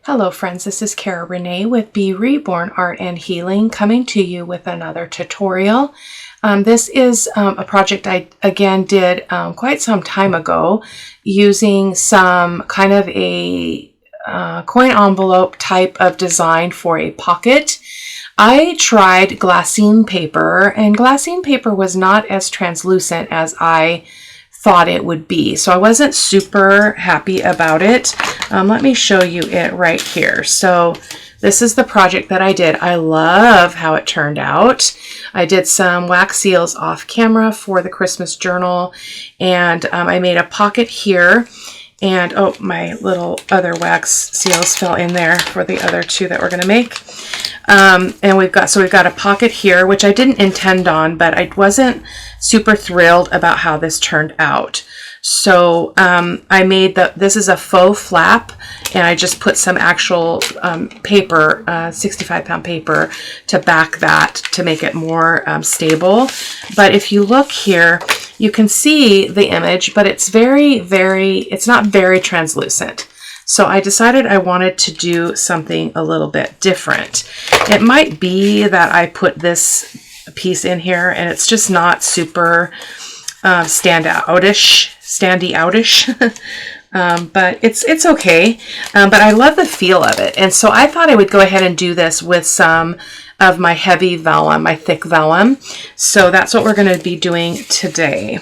Hello friends, this is Cara-Renee with B.Reborn Art and Healing coming to you with another tutorial. This is a project I again did quite some time ago using some kind of a coin envelope type of design for a pocket. I tried glassine paper, and glassine paper was not as translucent as I thought it would be. So I wasn't super happy about it. Let me show you it right here. So this is the project that I did. I love how it turned out. I did some wax seals off camera for the Christmas journal, and I made a pocket here. And oh, my little other wax seals fell in there for the other two that we're going to make. And we've got a pocket here, which I didn't intend on, but I wasn't super thrilled about how this turned out. So I made this is a faux flap, and I just put some actual paper, 65-pound paper, to back that to make it more stable. But if you look here, you can see the image, but it's it's not very translucent. So I decided I wanted to do something a little bit different. It might be that I put this piece in here and it's just not super standy outish. But it's okay. But I love the feel of it. And so I thought I would go ahead and do this with some of my heavy vellum, my thick vellum. So that's what we're going to be doing today.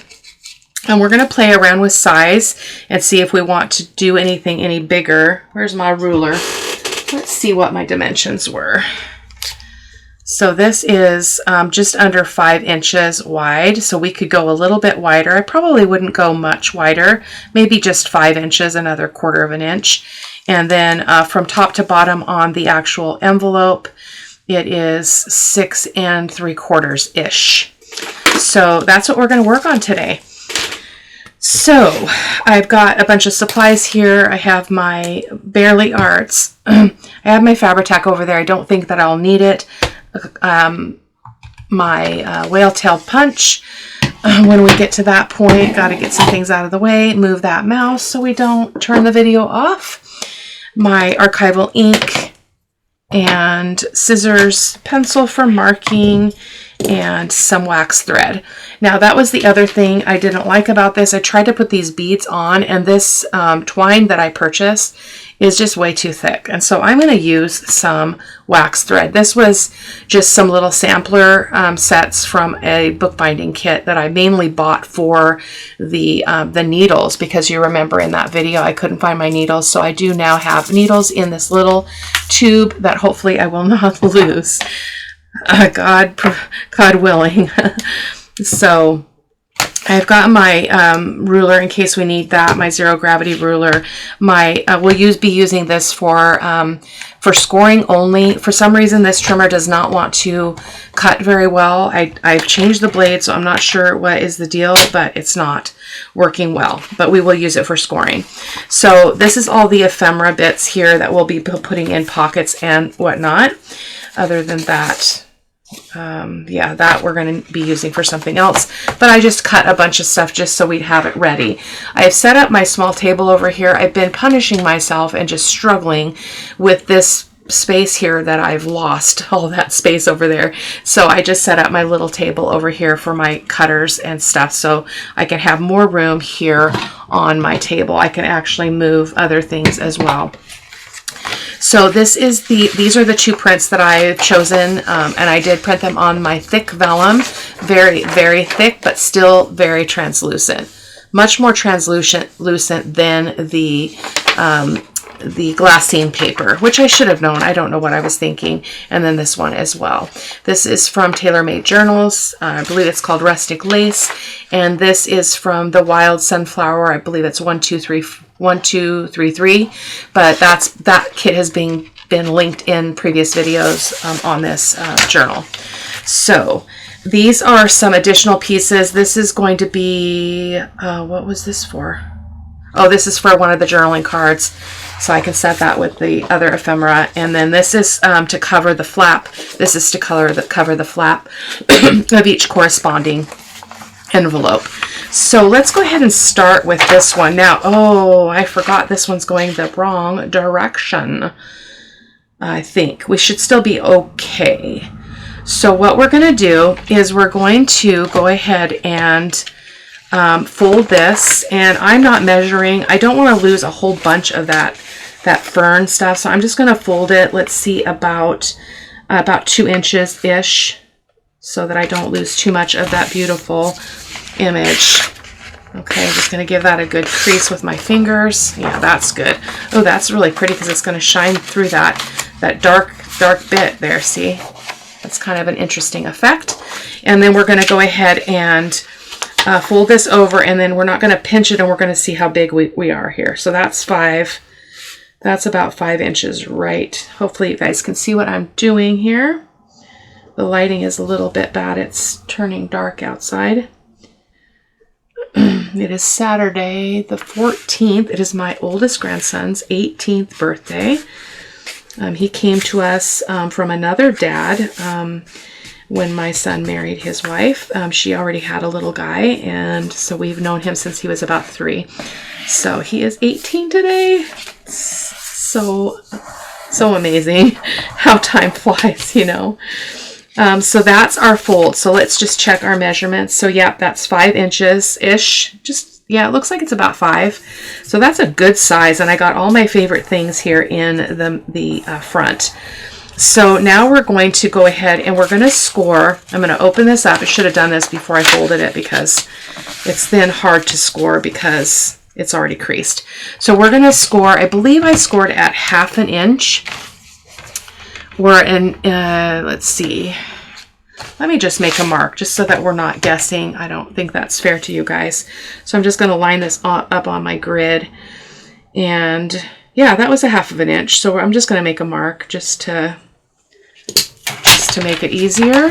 And we're going to play around with size and see if we want to do anything any bigger. Where's my ruler? Let's see what my dimensions were. So this is just under 5 inches wide, so we could go a little bit wider. I probably wouldn't go much wider, maybe just 5 inches, another 1/4 of an inch. And then from top to bottom on the actual envelope, it is 6 3/4-ish. So that's what we're going to work on today. So I've got a bunch of supplies here. I have my Barely Arts. I have my Fabri-Tac over there. I don't think that I'll need it. My whale tail punch. When we get to that point, got to get some things out of the way. Move that mouse so we don't turn the video off. My archival ink and scissors, pencil for marking, and some wax thread. Now that was the other thing I didn't like about this. I tried to put these beads on, and this twine that I purchased is just way too thick. And so I'm going to use some wax thread. This was just some little sampler sets from a bookbinding kit that I mainly bought for the needles, because you remember in that video I couldn't find my needles. So I do now have needles in this little tube that hopefully I will not lose. God willing. So I've got my ruler in case we need that, my zero gravity ruler. We'll be using this for scoring only. For some reason, this trimmer does not want to cut very well. I've changed the blade, so I'm not sure what is the deal, but it's not working well. But we will use it for scoring. So this is all the ephemera bits here that we'll be putting in pockets and whatnot. Other than that, yeah, that we're going to be using for something else. But I just cut a bunch of stuff just so we'd have it ready. I've set up my small table over here. I've been punishing myself and just struggling with this space here that I've lost all that space over there. So I just set up my little table over here for my cutters and stuff, so I can have more room here on my table. I can actually move other things as well. So these are the two prints that I've chosen, and I did print them on my thick vellum, very, very thick, but still very translucent. Much more translucent than the glassine paper, which I should have known. I don't know what I was thinking. And then this one as well. This is from Tailor Made Journals. I believe it's called Rustic Lace. And this is from the Wild Sunflower. I believe it's 1233. But that kit has been linked in previous videos on this journal. So these are some additional pieces. This is going to be, what was this for? Oh, this is for one of the journaling cards. So I can set that with the other ephemera. And then this is to cover the flap. This is to cover the flap of each corresponding envelope. So let's go ahead and start with this one. Now, oh, I forgot this one's going the wrong direction. I think we should still be okay. So what we're going to do is we're going to go ahead and fold this, and I'm not measuring. I don't want to lose a whole bunch of that fern stuff, so I'm just going to fold it. Let's see, about 2 inches ish, so that I don't lose too much of that beautiful image. Okay, I'm just going to give that a good crease with my fingers. Yeah, that's good. Oh, that's really pretty because it's going to shine through that dark bit there. See, that's kind of an interesting effect. And then we're going to go ahead and fold this over, and then we're not going to pinch it, and we're going to see how big we are here. So that's about 5 inches, right? Hopefully you guys can see what I'm doing here. The lighting is a little bit bad. It's turning dark outside. It is Saturday the 14th. It is my oldest grandson's 18th birthday. He came to us from another dad when my son married his wife. She already had a little guy, and so we've known him since he was about 3. So he is 18 today. So amazing how time flies, you know. So that's our fold. So let's just check our measurements. So yeah, that's 5 inches-ish. Just, yeah, it looks like it's about 5. So that's a good size. And I got all my favorite things here in the front. So now we're going to go ahead and we're going to score. I'm going to open this up. I should have done this before I folded it because it's then hard to score because it's already creased. So we're going to score, I believe I scored at 1/2 inch. We're in, let's see, let me just make a mark just so that we're not guessing. I don't think that's fair to you guys. So I'm just going to line this up on my grid. And yeah, that was 1/2 inch. So I'm just going to make a mark just to make it easier.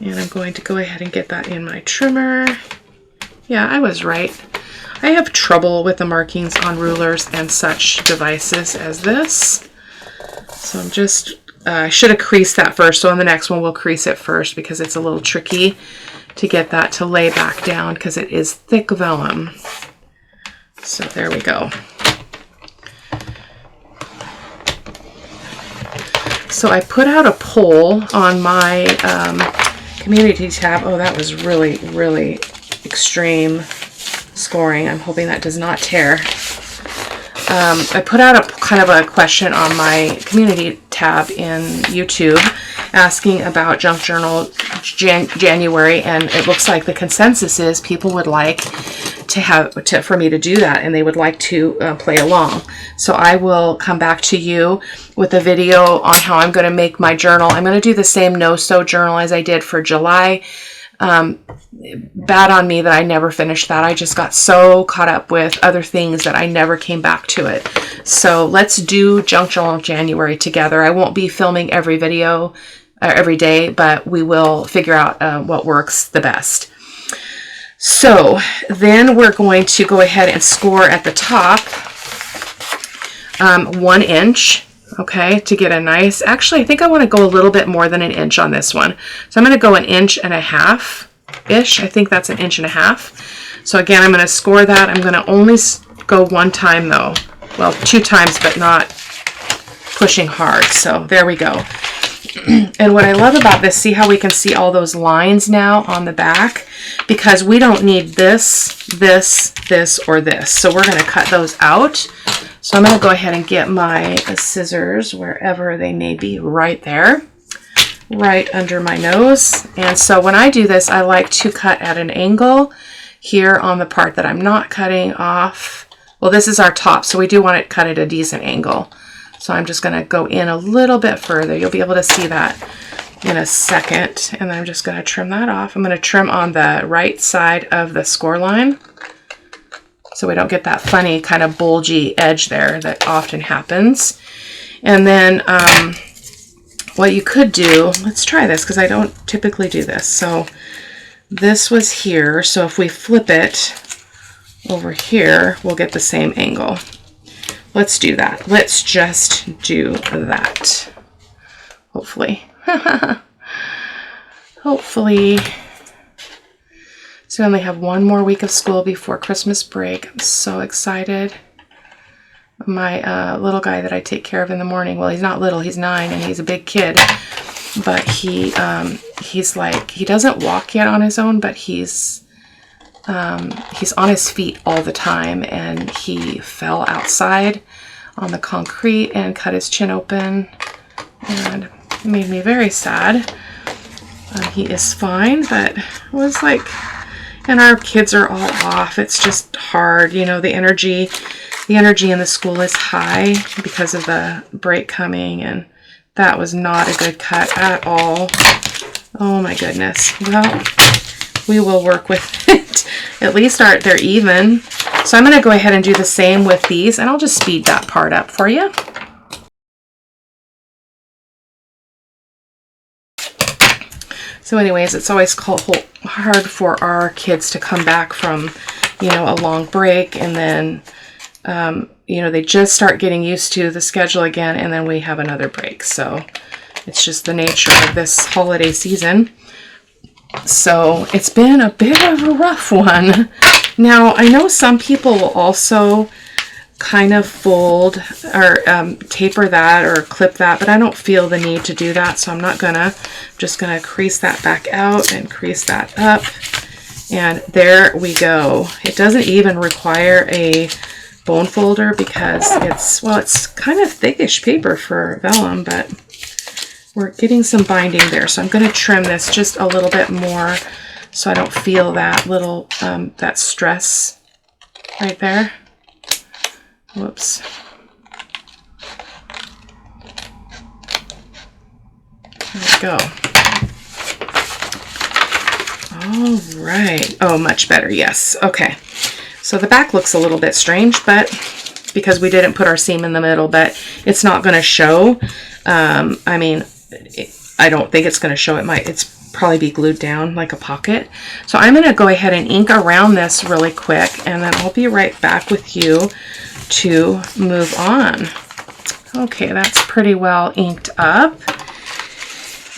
And I'm going to go ahead and get that in my trimmer. Yeah, I was right. I have trouble with the markings on rulers and such devices as this. So I'm just, I should have creased that first. So on the next one, we'll crease it first because it's a little tricky to get that to lay back down because it is thick vellum. So there we go. So I put out a poll on my community tab. Oh, that was really, really extreme scoring. I'm hoping that does not tear. I put out a kind of a question on my community tab in YouTube asking about junk journal January, and it looks like the consensus is people would like to for me to do that, and they would like to play along. So I will come back to you with a video on how I'm going to make my journal. I'm going to do the same no-sew journal as I did for July. Bad on me that I never finished that. I just got so caught up with other things that I never came back to it. So let's do Junk Journal January together. I won't be filming every video every day, but we will figure out what works the best. So then we're going to go ahead and score at the top 1 inch. Okay, to get a nice, actually, I think I want to go a little bit more than 1 inch on this one. So I'm going to go 1.5 inches-ish. I think that's 1.5 inches. So again, I'm going to score that. I'm going to only go 1 time though. Well, 2 times, but not pushing hard. So there we go. And what I love about this, see how we can see all those lines now on the back? Because we don't need this, this, this, or this. So we're going to cut those out. So I'm going to go ahead and get my scissors wherever they may be, right there, right under my nose. And so when I do this, I like to cut at an angle here on the part that I'm not cutting off. Well, this is our top, so we do want it cut at a decent angle. So I'm just going to go in a little bit further. You'll be able to see that in a second. And then I'm just going to trim that off. I'm going to trim on the right side of the score line, so we don't get that funny kind of bulgy edge there that often happens. And then what you could do, let's try this because I don't typically do this. So this was here. So if we flip it over here, we'll get the same angle. Let's do that. Let's just do that. Hopefully. Hopefully. So we only have one more week of school before Christmas break. I'm so excited. My little guy that I take care of in the morning, well, he's not little, he's 9 and he's a big kid, but he's like, he doesn't walk yet on his own, but he's on his feet all the time, and he fell outside on the concrete and cut his chin open, and it made me very sad. He is fine, but it was like, and our kids are all off. It's just hard, you know, the energy in the school is high because of the break coming, and that was not a good cut at all. Oh my goodness. Well, we will work with it. At least they're even. So I'm going to go ahead and do the same with these, and I'll just speed that part up for you. So anyways, it's always hard for our kids to come back from, you know, a long break, and then, you know, they just start getting used to the schedule again, and then we have another break. So it's just the nature of this holiday season. So it's been a bit of a rough one. Now, I know some people will also kind of fold or taper that or clip that, but I don't feel the need to do that, so I'm just gonna crease that back out and crease that up, and there we go. It doesn't even require a bone folder because it's kind of thickish paper for vellum, but we're getting some binding there, so I'm going to trim this just a little bit more so I don't feel that little that stress right there. Whoops. There we go. All right. Oh, much better. Yes. Okay. So the back looks a little bit strange, but because we didn't put our seam in the middle, but it's not going to show. I mean, I don't think it's going to show. It's probably be glued down like a pocket. So I'm going to go ahead and ink around this really quick, and then I'll be right back with you to move on. Okay, that's pretty well inked up.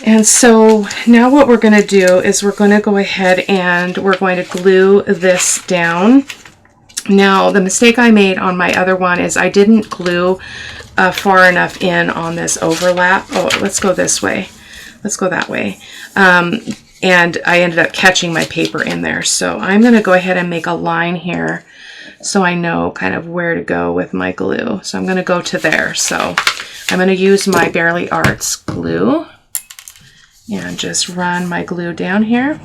And so now what we're going to do is we're going to go ahead and we're going to glue this down. Now, the mistake I made on my other one is I didn't glue far enough in on this overlap. Oh, let's go this way. Let's go that way. And I ended up catching my paper in there. So I'm going to go ahead and make a line here so I know kind of where to go with my glue. So I'm going to go to there. So I'm going to use my Barely Arts glue and just run my glue down here.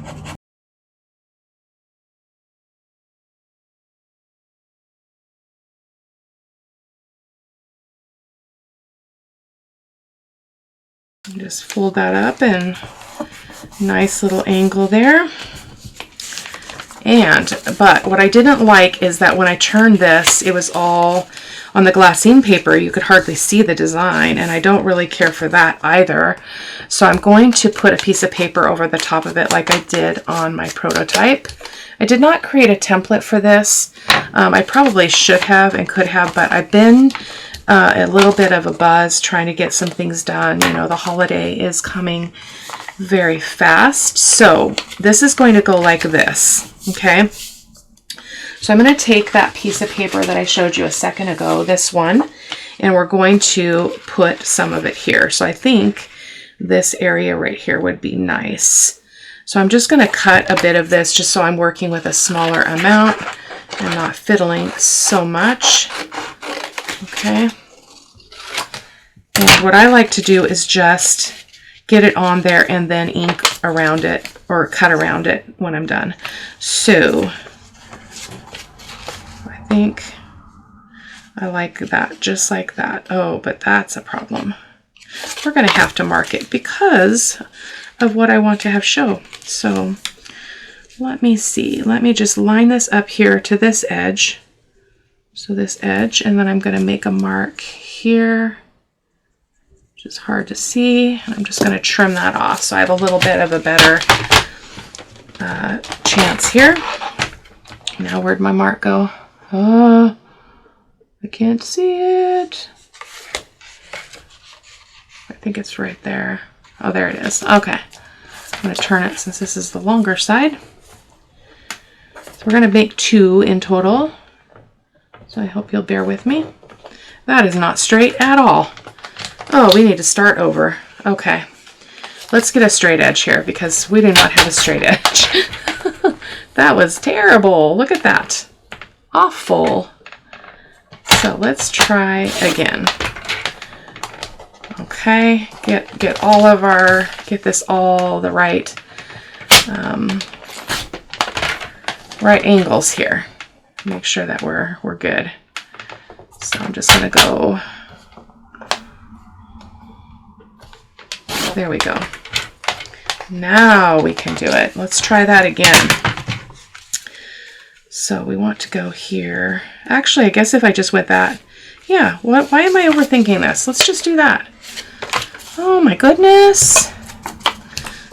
Just fold that up and nice little angle there. But what I didn't like is that when I turned this, it was all on the glassine paper. You could hardly see the design, and I don't really care for that either. So I'm going to put a piece of paper over the top of it like I did on my prototype. I did not create a template for this. I probably should have and could have, but I've been a little bit of a buzz trying to get some things done. You know, the holiday is coming very fast. So this is going to go like this, okay? So I'm going to take that piece of paper that I showed you a second ago, this one, and we're going to put some of it here. So I think this area right here would be nice. So I'm just going to cut a bit of this just so I'm working with a smaller amount and not fiddling so much. Okay. And what I like to do is just get it on there and then ink around it or cut around it when I'm done. So I think I like that, just like that. Oh, but that's a problem. We're going to have to mark it because of what I want to have show. So let me see. Let me just line this up here to this edge. So this edge, and then I'm going to make a mark here, which is hard to see. I'm just going to trim that off so I have a little bit of a better chance here. Now where'd my mark go? I can't see it. I think it's right there. Oh, there it is. Okay. I'm going to turn it since this is the longer side. we're going to make 2 in total. So I hope you'll bear with me. That is not straight at all. Oh, we need to start over. Okay. Let's get a straight edge here because we do not have a straight edge. That was terrible. Look at that. Awful. So let's try again. Okay, get all of our, get this all the right right angles here. Make sure that we're good. So I'm just gonna go, there we go. Now we can do it. Let's try that again. So we want to go here. Actually, I guess if I just went that, yeah, why am I overthinking this? Let's just do that. Oh my goodness.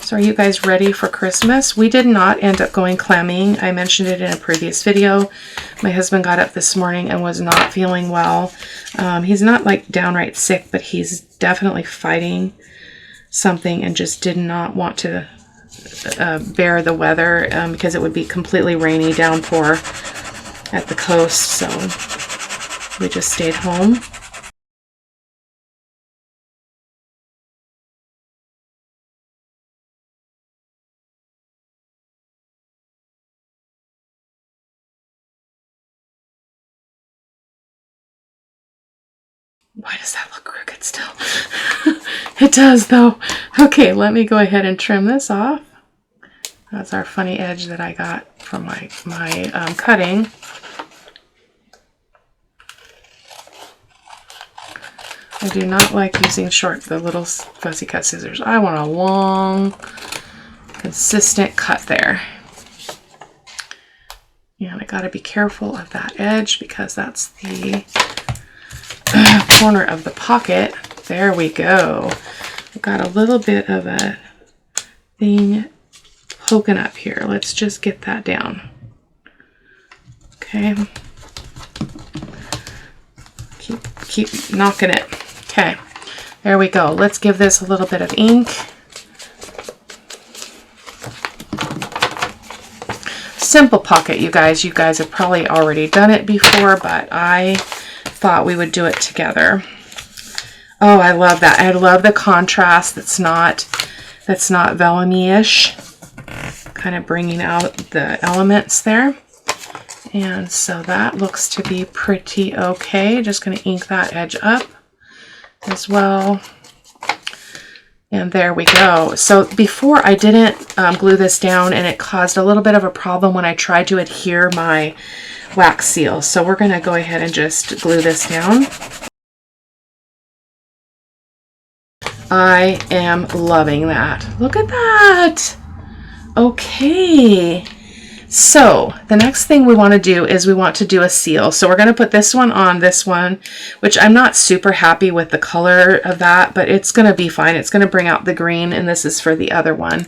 So are you guys ready for Christmas? We did not end up going clamming. I mentioned it in a previous video. My husband got up this morning and was not feeling well. He's not like downright sick, but he's definitely fighting something and just did not want to bear the weather because it would be completely rainy downpour at the coast. So we just stayed home. Why does that look crooked still? It does though. Okay, let me go ahead and trim this off. That's our funny edge that I got from my cutting. I do not like using the little fussy cut scissors. I want a long, consistent cut there. And I gotta be careful of that edge because that's the corner of the pocket. There we go. We've got a little bit of a thing poking up here. Let's just get that down. Okay. Keep knocking it. Okay. There we go. Let's give this a little bit of ink. Simple pocket, you guys. You guys have probably already done it before, but I thought we would do it together. Oh, I love that. I love the contrast. That's not vellum-ish. Kind of bringing out the elements there. And so that looks to be pretty okay. Just going to ink that edge up as well. And there we go. So before I didn't glue this down and it caused a little bit of a problem when I tried to adhere my wax seal. So we're going to go ahead and just glue this down. I am loving that. Look at that. Okay. So the next thing we want to do is we want to do a seal. So we're going to put this one on this one, which I'm not super happy with the color of that, but it's going to be fine. It's going to bring out the green, and this is for the other one.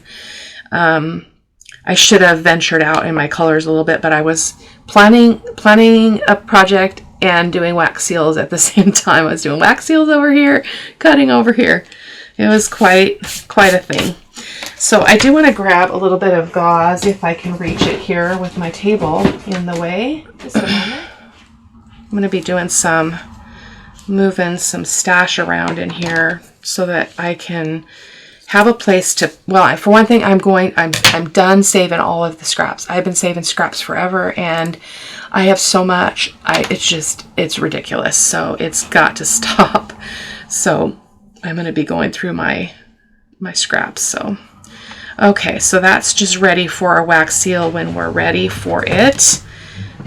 I should have ventured out in my colors a little bit, but I was planning a project and doing wax seals at the same time. I was doing wax seals over here, cutting over here. It was quite a thing. So I do want to grab a little bit of gauze if I can reach it here with my table in the way. Just a moment. I'm going to be doing moving some stash around in here so that I can have a place to, well, for one thing, I'm done saving all of the scraps. I've been saving scraps forever and I have so much, it's ridiculous. So it's got to stop. So I'm going to be going through my scraps. So, okay, so that's just ready for our wax seal when we're ready for it,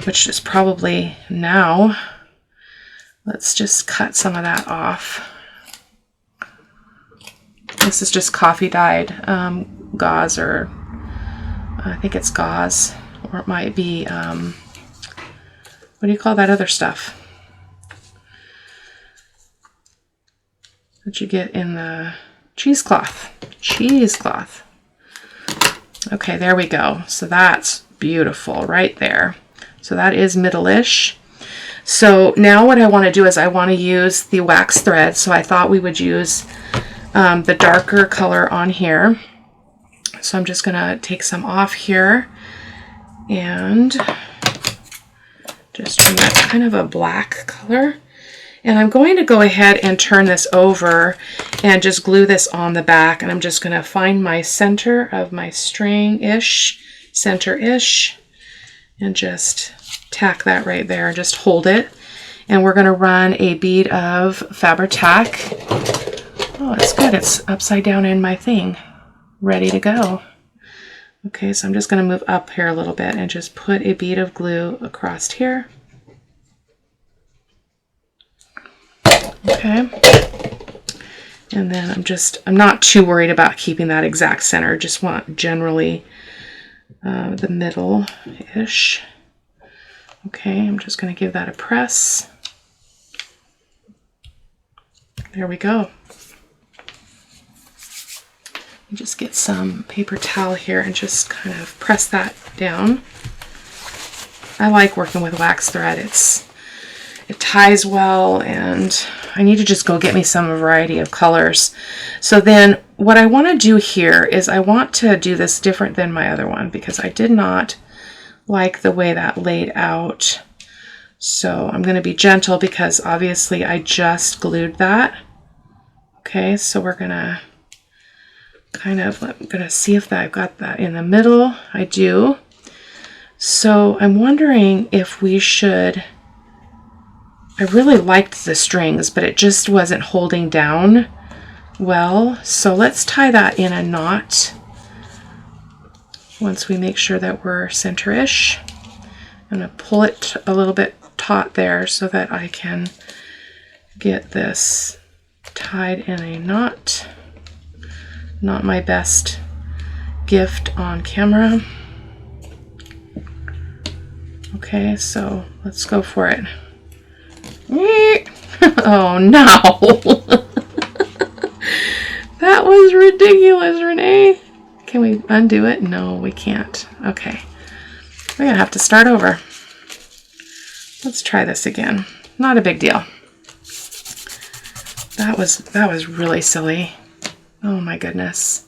which is probably now. Let's just cut some of that off. This is just coffee dyed gauze, or I think it's gauze, or it might be, what do you call that other stuff that you get in the cheesecloth? Cheesecloth. Okay, there we go. So that's beautiful right there. So that is middle-ish. So now what I want to do is I want to use the wax thread. So I thought we would use the darker color on here. So I'm just going to take some off here And just trim that kind of a black color. And I'm going to go ahead and turn this over and just glue this on the back. And I'm just going to find my center of my string-ish, center-ish, and just tack that right there and just hold it. And we're going to run a bead of Fabri-Tac. Oh, it's good. It's upside down in my thing, ready to go. Okay, so I'm just going to move up here a little bit and just put a bead of glue across here. Okay. And then I'm not too worried about keeping that exact center. Just want generally the middle-ish. Okay, I'm just going to give that a press. There we go. Just get some paper towel here and just kind of press that down. I like working with wax thread. It ties well, and I need to just go get me some variety of colors. So then what I want to do here is I want to do this different than my other one because I did not like the way that laid out. So I'm going to be gentle because obviously I just glued that. Okay, so we're going to I'm going to see if I've got that in the middle. I do. So I'm wondering if we should, I really liked the strings, but it just wasn't holding down well. So let's tie that in a knot once we make sure that we're center-ish. I'm going to pull it a little bit taut there so that I can get this tied in a knot. Not my best gift on camera. Okay, so let's go for it. Oh no! That was ridiculous, Renee. Can we undo it? No, we can't. Okay. We're gonna have to start over. Let's try this again. Not a big deal. That was really silly. Oh my goodness.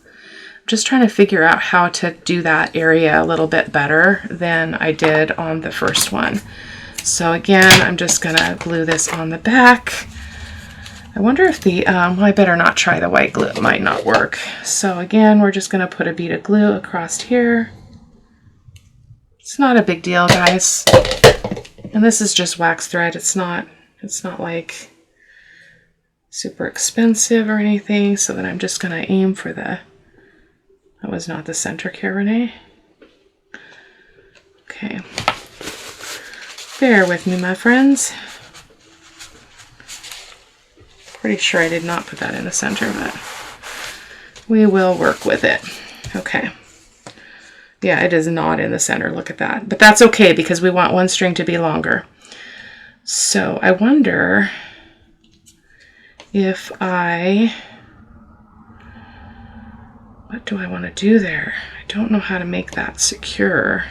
I'm just trying to figure out how to do that area a little bit better than I did on the first one. So again, I'm just gonna glue this on the back. I wonder if the, well, I better not try the white glue, it might not work. So again, we're just gonna put a bead of glue across here. It's not a big deal, guys. And this is just wax thread. It's not like super expensive or anything, so then I'm just going to aim for that was not the center, Cara-Renee. Okay. Bear with me, my friends. Pretty sure I did not put that in the center, but we will work with it. Okay. Yeah, it is not in the center. Look at that. But that's okay because we want one string to be longer. So I wonder if what do I want to do there? I don't know how to make that secure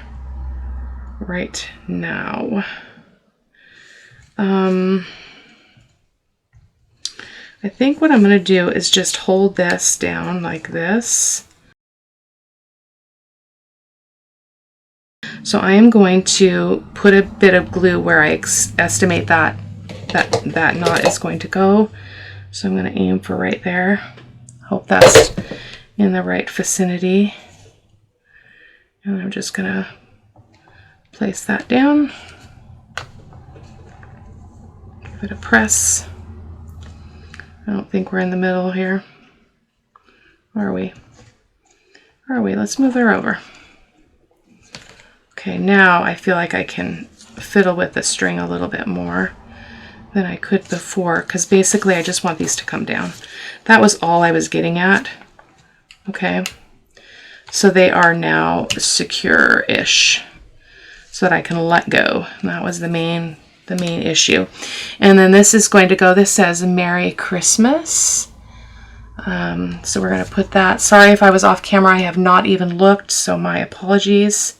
right now. I think what I'm going to do is just hold this down like this. So I am going to put a bit of glue where I estimate that knot is going to go. So I'm going to aim for right there. Hope that's in the right vicinity. And I'm just going to place that down. Give it a press. I don't think we're in the middle here. Are we? Are we? Let's move her over. Okay, now I feel like I can fiddle with the string a little bit more than I could before, because basically I just want these to come down. That was all I was getting at. Okay, so they are now secure-ish so that I can let go. And that was the main issue. And then this is going to go, this says Merry Christmas. So we're going to put that. Sorry if I was off camera, I have not even looked, so my apologies.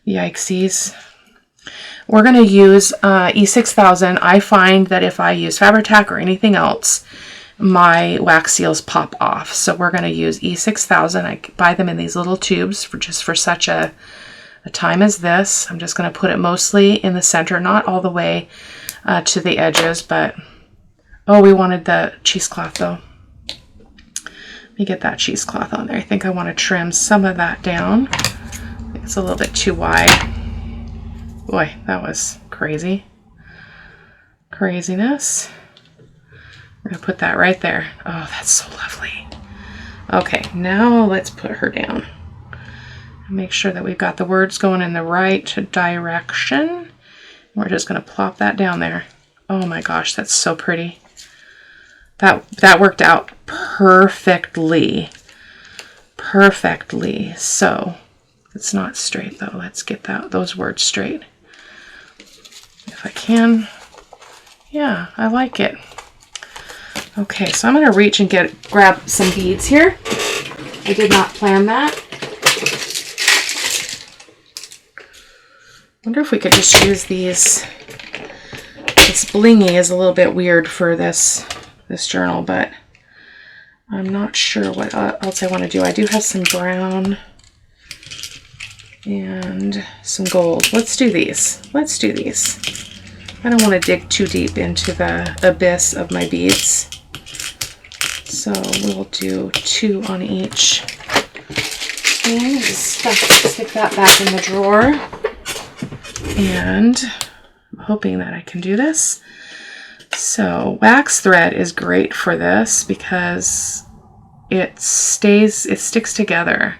Yikesies. We're going to use E6000. I find that if I use Fabri-Tac or anything else, my wax seals pop off. So we're going to use E6000. I buy them in these little tubes for such a The time is this. I'm just going to put it mostly in the center, not all the way to the edges, but oh, we wanted the cheesecloth though. Let me get that cheesecloth on there. I think I want to trim some of that down. It's a little bit too wide. Boy, that was crazy. Craziness. We're going to put that right there. Oh, that's so lovely. Okay, now let's put her down. Make sure that we've got the words going in the right direction. We're just going to plop that down there. Oh my gosh, that's so pretty. That worked out perfectly. Perfectly. So, it's not straight though. Let's get those words straight. If I can. Yeah, I like it. Okay, so I'm going to reach and grab some beads here. I did not plan that. Wonder if we could just use these. This blingy is a little bit weird for this journal, but I'm not sure what else I want to do. I do have some brown and some gold. Let's do these. Let's do these. I don't want to dig too deep into the abyss of my beads. So we'll do 2 on each. And stick that back in the drawer. And I'm hoping that I can do this. So wax thread is great for this because it sticks together.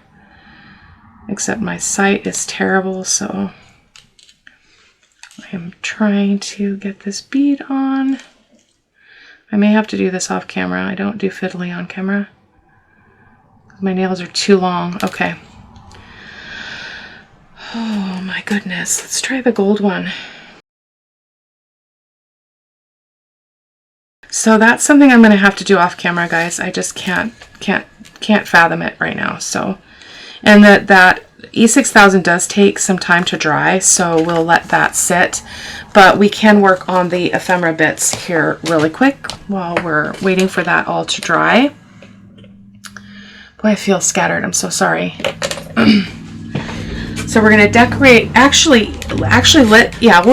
Except my sight is terrible, so I am trying to get this bead on. I may have to do this off camera. I don't do fiddly on camera. My nails are too long. Okay. Oh my goodness. Let's try the gold one. So that's something I'm going to have to do off camera, guys. I just can't fathom it right now. So, and that E6000 does take some time to dry, so we'll let that sit. But we can work on the ephemera bits here really quick while we're waiting for that all to dry. Boy, I feel scattered. I'm so sorry. So we're going to decorate, we're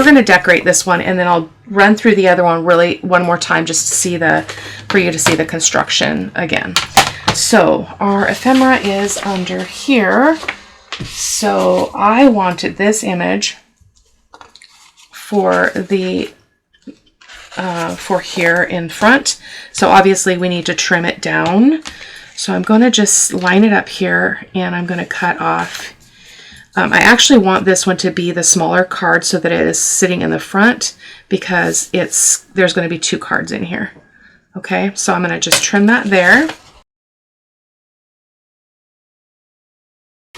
going to decorate this one, and then I'll run through the other one one more time just to see for you to see the construction again. So our ephemera is under here. So I wanted this image for here in front. So obviously we need to trim it down. So I'm going to just line it up here, and I'm going to cut off. I actually want this one to be the smaller card so that it is sitting in the front, because there's going to be 2 cards in here. Okay, so I'm going to just trim that there.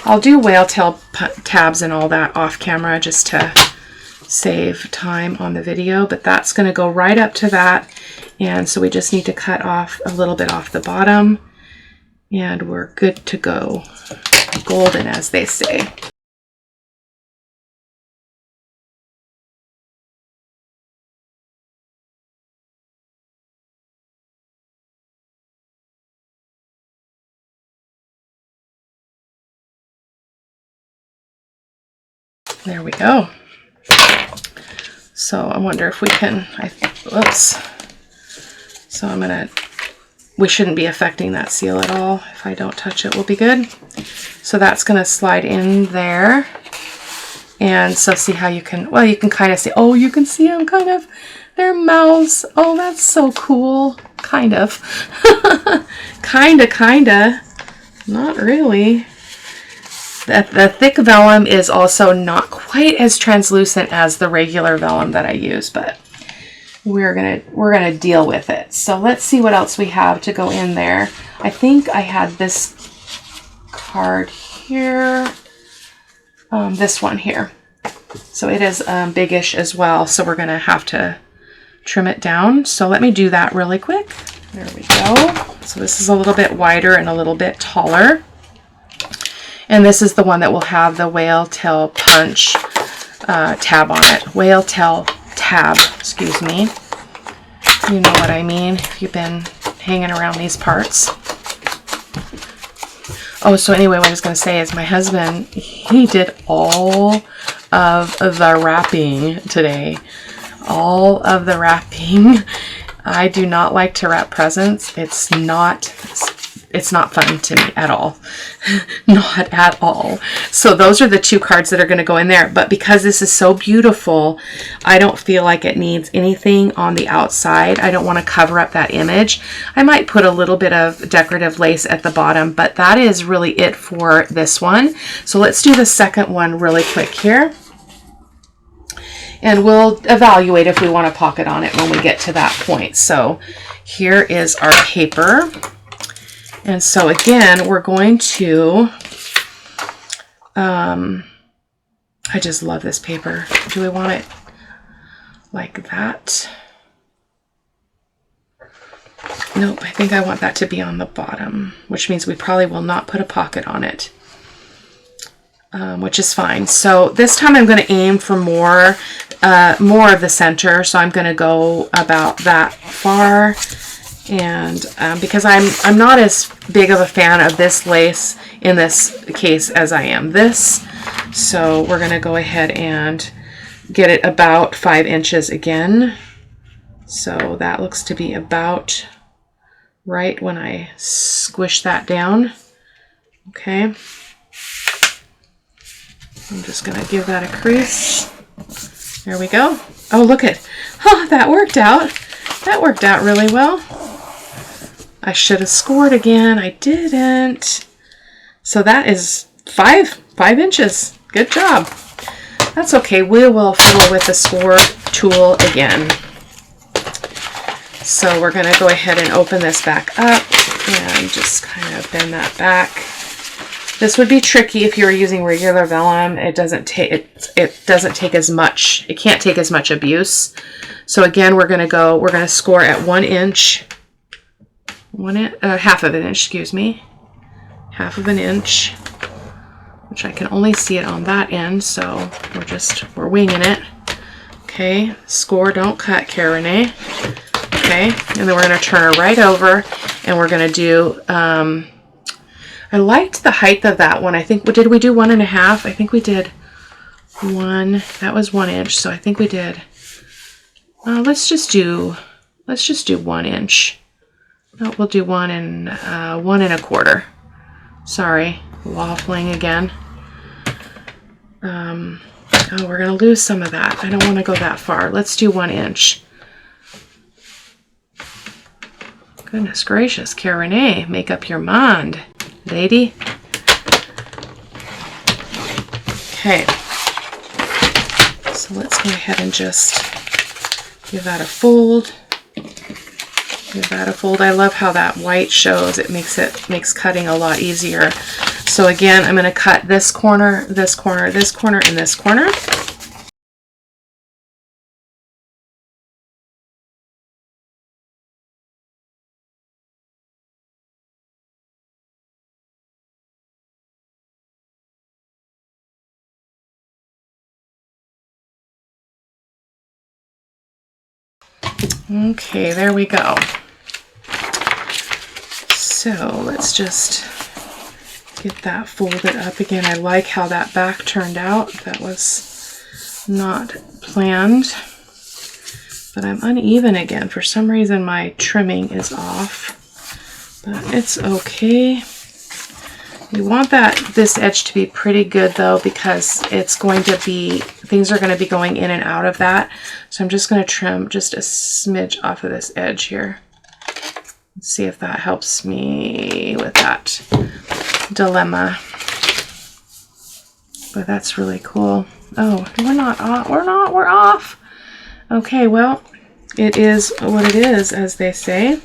I'll do whale tail tabs and all that off camera just to save time on the video, but that's going to go right up to that. And so we just need to cut off a little bit off the bottom, and we're good to go. Golden, as they say. There we go. So I wonder if we can, whoops. So we shouldn't be affecting that seal at all. If I don't touch it, we'll be good. So that's going to slide in there. And so see how you can kind of see, oh, you can see them kind of, their mouths. Oh, that's so cool. Kind of. Kinda. Not really. The thick vellum is also not quite as translucent as the regular vellum that I use, but we're gonna deal with it. So let's see what else we have to go in there. I think I had this card here, this one here. So it is biggish as well, so we're gonna have to trim it down. So let me do that really quick. There we go. So this is a little bit wider and a little bit taller. And this is the one that will have the whale tail punch tab on it. Whale tail tab, excuse me. You know what I mean if you've been hanging around these parts. Oh, so anyway, what I was going to say is my husband, he did all of the wrapping today. All of the wrapping. I do not like to wrap presents. It's not fun to me at all. Not at all. So those are the 2 cards that are going to go in there. But because this is so beautiful, I don't feel like it needs anything on the outside. I don't want to cover up that image. I might put a little bit of decorative lace at the bottom, but that is really it for this one. So let's do the second one really quick here. And we'll evaluate if we want a pocket on it when we get to that point. So here is our paper. And so again, we're going to, I just love this paper. Do we want it like that? Nope, I think I want that to be on the bottom, which means we probably will not put a pocket on it. Which is fine. So this time I'm going to aim for more of the center. So I'm going to go about that far. And because I'm not as big of a fan of this lace in this case as I am this. So we're going to go ahead and get it about 5 inches again. So that looks to be about right when I squish that down. Okay. I'm just going to give that a crease. There we go. Oh, look at, oh, that worked out. That worked out really well. I should have scored again. I didn't. So that is 5 inches. Good job. That's okay. We will fiddle with the score tool again. So we're going to go ahead and open this back up and just kind of bend that back. This would be tricky if you were using regular vellum. It doesn't take as much. It can't take as much abuse. So again, we're going to score at 1 inch. Half of an inch, excuse me. Half of an inch, which I can only see it on that end. So we're winging it. Okay, score, don't cut, Cara-Renee. Okay, and then we're going to turn her right over, and we're going to do, I liked the height of that one. I think, did we do 1.5? I think we did 1, that was 1 inch. So I think we did, let's just do 1 inch. No, we'll do 1 1.25. Sorry, waffling again. Oh, we're going to lose some of that. I don't want to go that far. Let's do 1 inch. Goodness gracious, Cara-Renee, make up your mind, lady. Okay. So let's go ahead and just give that a fold. Give that a fold. I love how that white shows. It makes cutting a lot easier. So again, I'm going to cut this corner, this corner, this corner, and this corner. Okay, there we go. So let's just get that folded up again. I like how that back turned out. That was not planned, but I'm uneven again. For some reason my trimming is off, but it's okay. You want this edge to be pretty good though, because it's going to be, things are going to be going in and out of that. So I'm just going to trim just a smidge off of this edge here. Let's see if that helps me with that dilemma. But that's really cool. Oh, we're not off. We're off. Okay, well, it is what it is, as they say.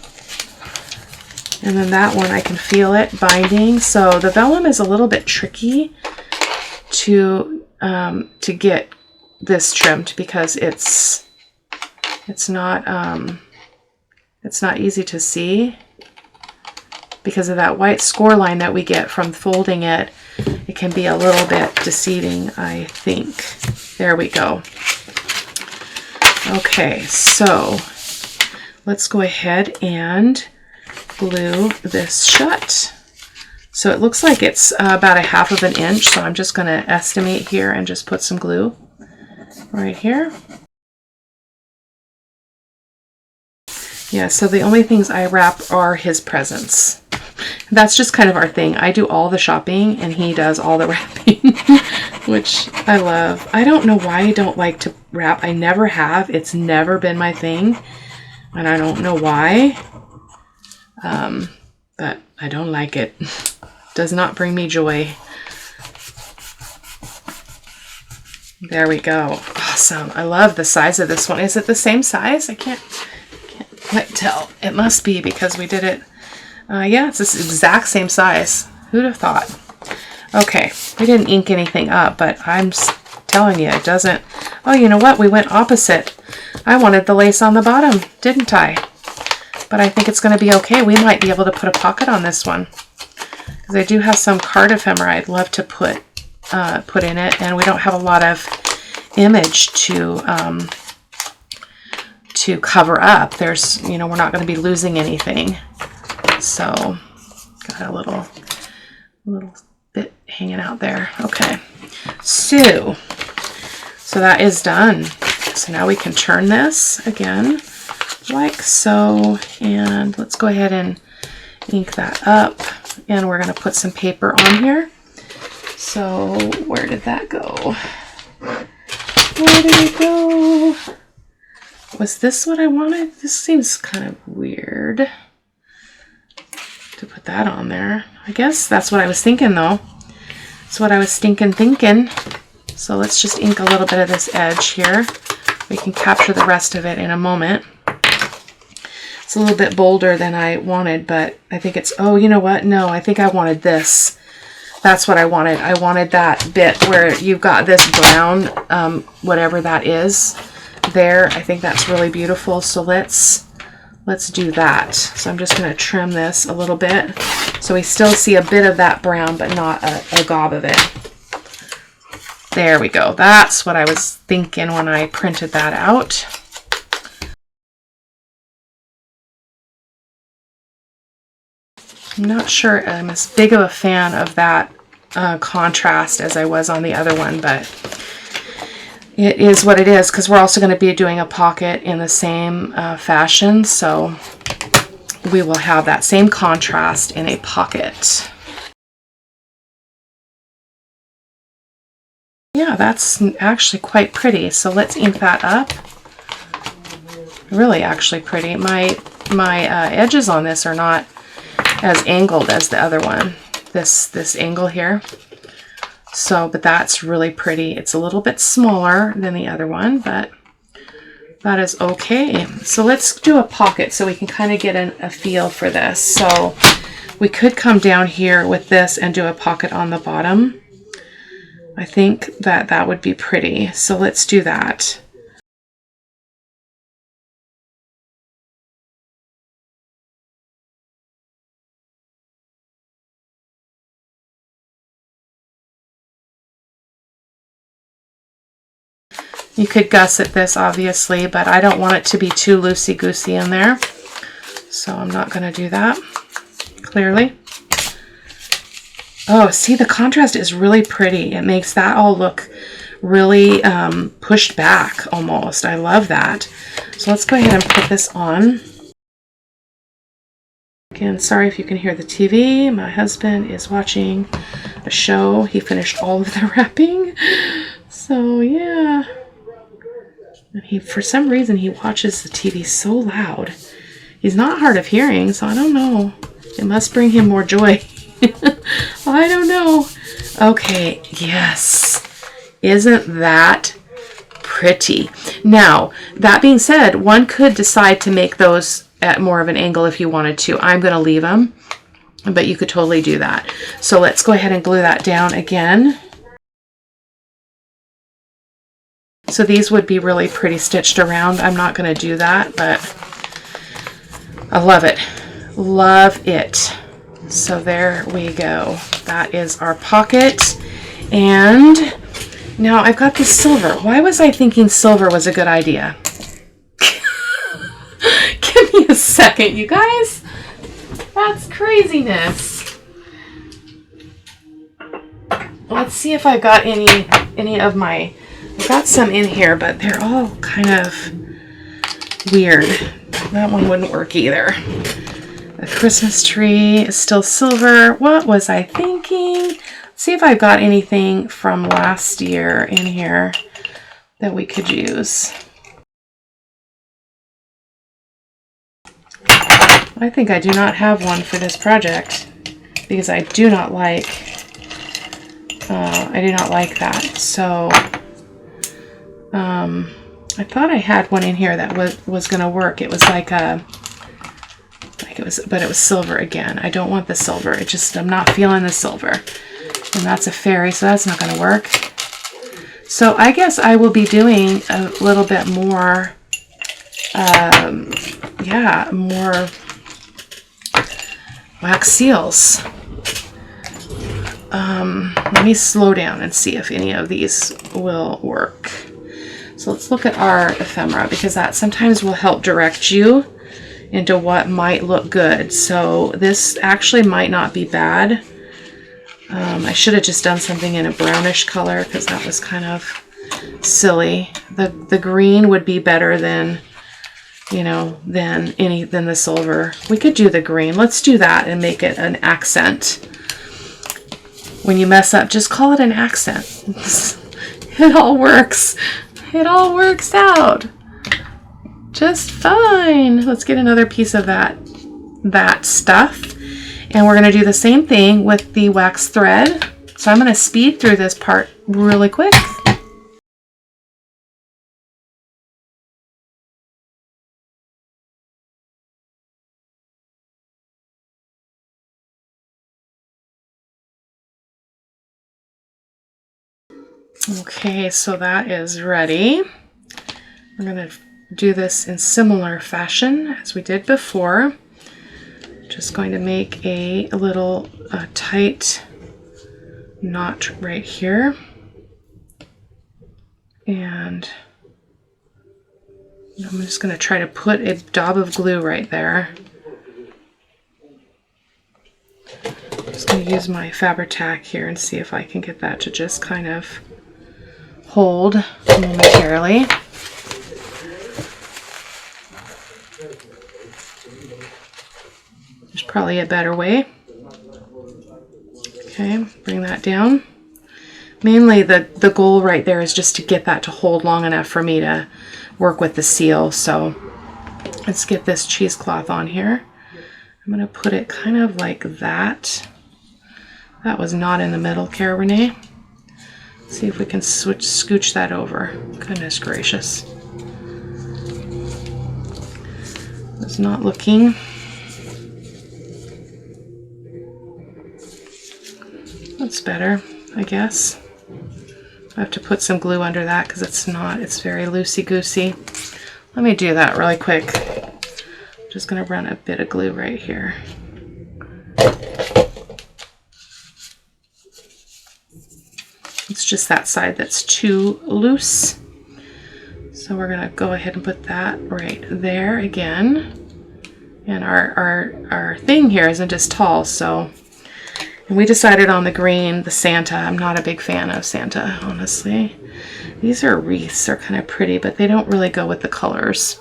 And then that one, I can feel it binding. So the vellum is a little bit tricky to get this trimmed, because it's not easy to see because of that white score line that we get from folding it. It can be a little bit deceiving, I think. There we go. Okay, so let's go ahead and glue this shut. So it looks like it's about 1/2 of an inch. So I'm just going to estimate here and just put some glue right here. Yeah, so the only things I wrap are his presents. That's just kind of our thing. I do all the shopping and he does all the wrapping, which I love. I don't know why I don't like to wrap. I never have. It's never been my thing. And I don't know why. But I don't like it. Does not bring me joy. There we go. Awesome. I love the size of this one. Is it the same size? I can't quite tell. It must be because we did it. Yeah, it's this exact same size. Who'd have thought? Okay, we didn't ink anything up, but I'm telling you, it doesn't. Oh, you know what? We went opposite. I wanted the lace on the bottom, didn't I? But I think it's going to be okay. We might be able to put a pocket on this one. Because I do have some card ephemera I'd love to put in it, and we don't have a lot of image to cover up. There's, you know, we're not going to be losing anything. So got a little bit hanging out there. Okay, so that is done. So now we can turn this again like so, and let's go ahead and ink that up, and we're going to put some paper on here. So where did that go? Where did it go? Was this what I wanted? This seems kind of weird to put that on there. I guess that's what I was thinking though. That's what I was thinking. So let's just ink a little bit of this edge here. We can capture the rest of it in a moment. It's a little bit bolder than I wanted, but I think it's, oh, you know what? No, I think I wanted this. That's what I wanted. I wanted that bit where you've got this brown, whatever that is there. I think that's really beautiful. So let's do that. So I'm just going to trim this a little bit. So we still see a bit of that brown, but not a gob of it. There we go. That's what I was thinking when I printed that out. I'm not sure I'm as big of a fan of that contrast as I was on the other one, but it is what it is, because we're also going to be doing a pocket in the same fashion, so we will have that same contrast in a pocket. Yeah, that's actually quite pretty. So let's ink that up. Really actually pretty. My edges on this are not as angled as the other one. This angle here. So, but that's really pretty. It's a little bit smaller than the other one, but that is okay. So let's do a pocket so we can kind of get a feel for this. So we could come down here with this and do a pocket on the bottom. I think that would be pretty. So let's do that. You could gusset this, obviously, but I don't want it to be too loosey-goosey in there. So I'm not going to do that, clearly. Oh, see, the contrast is really pretty. It makes that all look really pushed back, almost. I love that. So let's go ahead and put this on. Again, sorry if you can hear the TV. My husband is watching a show. He finished all of the wrapping. So, yeah. And for some reason, he watches the TV so loud. He's not hard of hearing, so I don't know. It must bring him more joy. I don't know. Okay, yes. Isn't that pretty? Now, that being said, one could decide to make those at more of an angle if you wanted to. I'm going to leave them, but you could totally do that. So let's go ahead and glue that down again. So these would be really pretty stitched around. I'm not going to do that, but I love it. Love it. So there we go. That is our pocket. And now I've got this silver. Why was I thinking silver was a good idea? Give me a second, you guys. That's craziness. let's see if I got any of my, I've got some in here, but they're all kind of weird. That one wouldn't work either. The Christmas tree is still silver. What was I thinking? Let's see if I've got anything from last year in here that we could use. I think I do not have one for this project because I do not like that. So I thought I had one in here that was going to work. It was but it was silver again. I don't want the silver. I'm not feeling the silver. And that's a fairy, so that's not going to work. So I guess I will be doing a little bit more, more wax seals. Let me slow down and see if any of these will work. So let's look at our ephemera, because that sometimes will help direct you into what might look good. So this actually might not be bad. I should have just done something in a brownish color because that was kind of silly. The green would be better than, you know, than the silver. We could do the green. Let's do that and make it an accent. When you mess up, just call it an accent. It all works. It all works out just fine. Let's get another piece of that stuff. And we're going to do the same thing with the wax thread. So I'm going to speed through this part really quick. Okay, so that is ready. We're going to do this in similar fashion as we did before. Just going to make a little tight knot right here. And I'm just going to try to put a dab of glue right there. I'm just going to use my Fabri-Tac here and see if I can get that to just kind of hold momentarily. There's probably a better way. Okay, bring that down. Mainly the goal right there is just to get that to hold long enough for me to work with the seal. So let's get this cheesecloth on here. I'm going to put it kind of like that. That was not in the middle, Cara-Renee. See if we can scooch that over. Goodness gracious. It's not looking. That's better, I guess. I have to put some glue under that because it's very loosey-goosey. Let me do that really quick. I'm just going to run a bit of glue right here. It's just that side that's too loose. So we're going to go ahead and put that right there again. And our thing here isn't as tall, so... And we decided on the green, the Santa. I'm not a big fan of Santa, honestly. These are wreaths. They're kind of pretty, but they don't really go with the colors.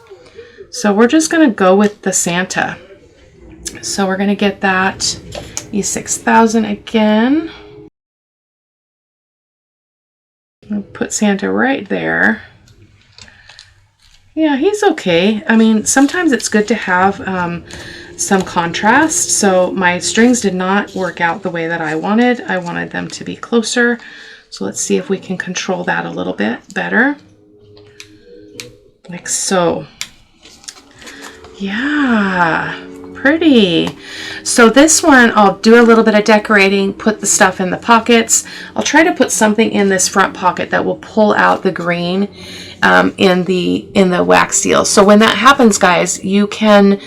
So we're just going to go with the Santa. So we're going to get that E6000 again. I'll put Santa right there. Yeah, he's okay. I mean, sometimes it's good to have some contrast. So my strings did not work out the way that I wanted. I wanted them to be closer. So let's see if we can control that a little bit better. Like so. Yeah, pretty. So this one, I'll do a little bit of decorating, put the stuff in the pockets. I'll try to put something in this front pocket that will pull out the green in the wax seal. So when that happens, guys, you can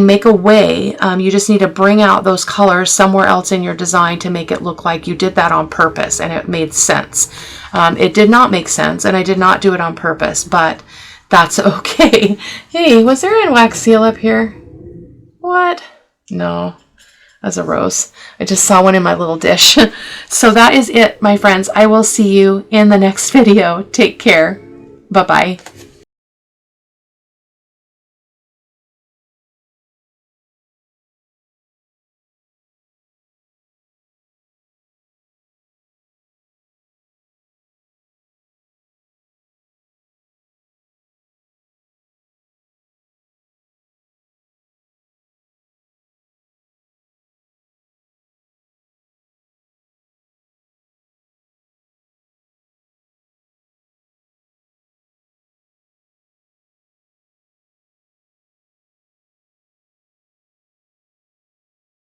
make a way. You just need to bring out those colors somewhere else in your design to make it look like you did that on purpose and it made sense. It did not make sense and I did not do it on purpose, but that's okay. Hey, was there a wax seal up here? What? No. as a rose. I just saw one in my little dish. So that is it, my friends. I will see you in the next video. Take care. Bye-bye.